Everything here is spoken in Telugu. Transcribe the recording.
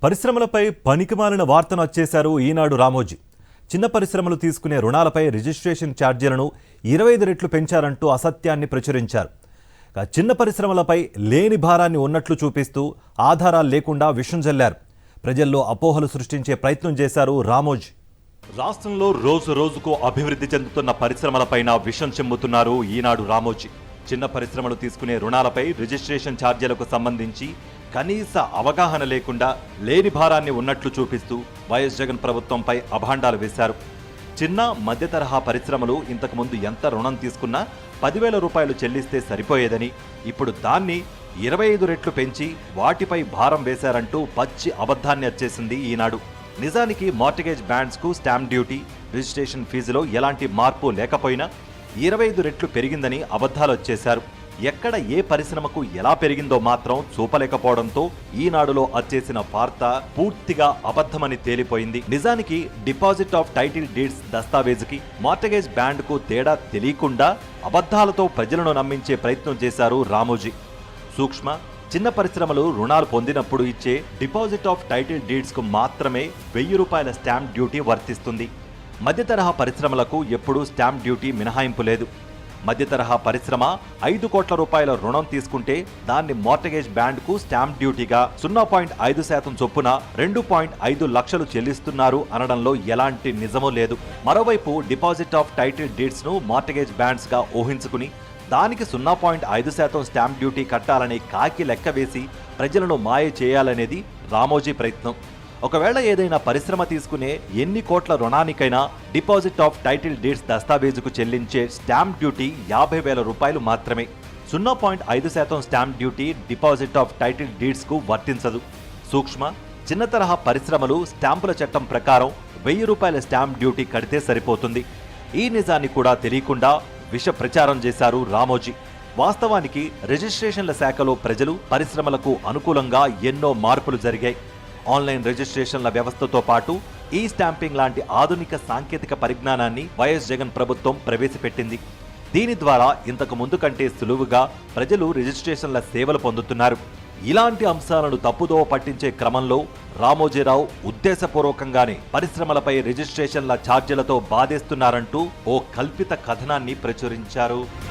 పరిశ్రమలపై పనికిమాలిన వార్తను వచ్చేశారు ఈనాడు రామోజీ. చిన్న పరిశ్రమలు తీసుకునే రుణాలపై రిజిస్ట్రేషన్ ఛార్జీలను 25 రెట్లు పెంచారంటూ అసత్యాన్ని ప్రచురించారు. చిన్న పరిశ్రమలపై లేని భారాన్ని ఉన్నట్లు చూపిస్తూ ఆధారాలు లేకుండా విషం జల్లారు. ప్రజల్లో అపోహలు సృష్టించే ప్రయత్నం చేశారు రామోజీ. రాష్ట్రంలో రోజు రోజుకు అభివృద్ధి చెందుతున్న పరిశ్రమలపైన విషం చెమ్ముతున్నారు ఈనాడు రామోజీ. చిన్న పరిశ్రమలు తీసుకునే రుణాలపై రిజిస్ట్రేషన్ ఛార్జీలకు సంబంధించి కనీస అవగాహన లేకుండా లేని భారాన్ని ఉన్నట్లు చూపిస్తూ వైఎస్ జగన్ ప్రభుత్వంపై అభాండాలు వేశారు. చిన్న మధ్య తరహా పరిశ్రమలు ఇంతకుముందు ఎంత రుణం తీసుకున్నా 10,000 రూపాయలు చెల్లిస్తే సరిపోయేదని, ఇప్పుడు దాన్ని 25 రెట్లు పెంచి వాటిపై భారం వేశారంటూ పచ్చి అబద్ధాన్ని అచ్చేసింది ఈనాడు. నిజానికి మార్టిగేజ్ బ్యాండ్స్కు స్టాంప్ డ్యూటీ, రిజిస్ట్రేషన్ ఫీజులో ఎలాంటి మార్పు లేకపోయినా 25 రెట్లు పెరిగిందని అబద్ధాలు వచ్చేశారు. ఎక్కడ ఏ పరిశ్రమకు ఎలా పెరిగిందో మాత్రం చూపలేకపోవడంతో ఈనాడులో అచ్చేసిన వార్త పూర్తిగా అబద్ధమని తేలిపోయింది. నిజానికి డిపాజిట్ ఆఫ్ టైటిల్ డీడ్స్ దస్తావేజుకి మార్టిగేజ్ బ్యాండ్కు తేడా తెలియకుండా అబద్ధాలతో ప్రజలను నమ్మించే ప్రయత్నం చేశారు రామోజీ. సూక్ష్మ, చిన్న పరిశ్రమలు రుణాలు పొందినప్పుడు ఇచ్చే డిపాజిట్ ఆఫ్ టైటిల్ డీడ్స్కు మాత్రమే 1000 రూపాయల స్టాంప్ డ్యూటీ వర్తిస్తుంది. మధ్య తరహా పరిశ్రమలకు ఎప్పుడూ స్టాంప్ డ్యూటీ మినహాయింపు లేదు. మధ్య తరహా పరిశ్రమ 5 కోట్ల రూపాయల రుణం తీసుకుంటే దాన్ని మార్టిగేజ్ బ్యాండ్కు స్టాంప్ డ్యూటీగా 0.5% చొప్పున 2.5 లక్షలు చెల్లిస్తున్నారు అనడంలో ఎలాంటి నిజమూ లేదు. మరోవైపు డిపాజిట్ ఆఫ్ టైటిల్ డీడ్స్ను మార్టిగేజ్ బ్యాండ్స్గా ఊహించుకుని దానికి 0.5% స్టాంప్ డ్యూటీ కట్టాలని కాకి లెక్క వేసి ప్రజలను మాయ చేయాలనేది రామోజీ ప్రయత్నం. ఒకవేళ ఏదైనా పరిశ్రమ తీసుకునే ఎన్ని కోట్ల రుణానికైనా డిపాజిట్ ఆఫ్ టైటిల్ డీడ్స్ దస్తావేజుకు చెల్లించే స్టాంప్ డ్యూటీ 50,000 రూపాయలు మాత్రమే. 0.5% stamp duty deposit of title డీడ్స్కు వర్తించదు. సూక్ష్మ, చిన్న తరహా పరిశ్రమలు స్టాంపుల చట్టం ప్రకారం 1000 రూపాయల స్టాంప్ డ్యూటీ కడితే సరిపోతుంది. ఈ నిజాన్ని కూడా తెలియకుండా విష ప్రచారం చేశారు రామోజీ. వాస్తవానికి రిజిస్ట్రేషన్ల శాఖలో ప్రజలు, పరిశ్రమలకు అనుకూలంగా ఎన్నో మార్పులు జరిగాయి. ఆన్లైన్ రిజిస్ట్రేషన్ల వ్యవస్థతో పాటు ఈ స్టాంపింగ్ లాంటి ఆధునిక సాంకేతిక పరిజ్ఞానాన్ని వైఎస్ జగన్ ప్రభుత్వం ప్రవేశపెట్టింది. దీని ద్వారా ఇంతకు ముందు కంటే సులువుగా ప్రజలు రిజిస్ట్రేషన్ల సేవలు పొందుతున్నారు. ఇలాంటి అంశాలను తప్పుదోవ పట్టించే క్రమంలో రామోజీరావు ఉద్దేశపూర్వకంగానే పరిశ్రమలపై రిజిస్ట్రేషన్ల ఛార్జీలతో బాధేస్తున్నారంటూ ఓ కల్పిత కథనాన్ని ప్రచురించారు.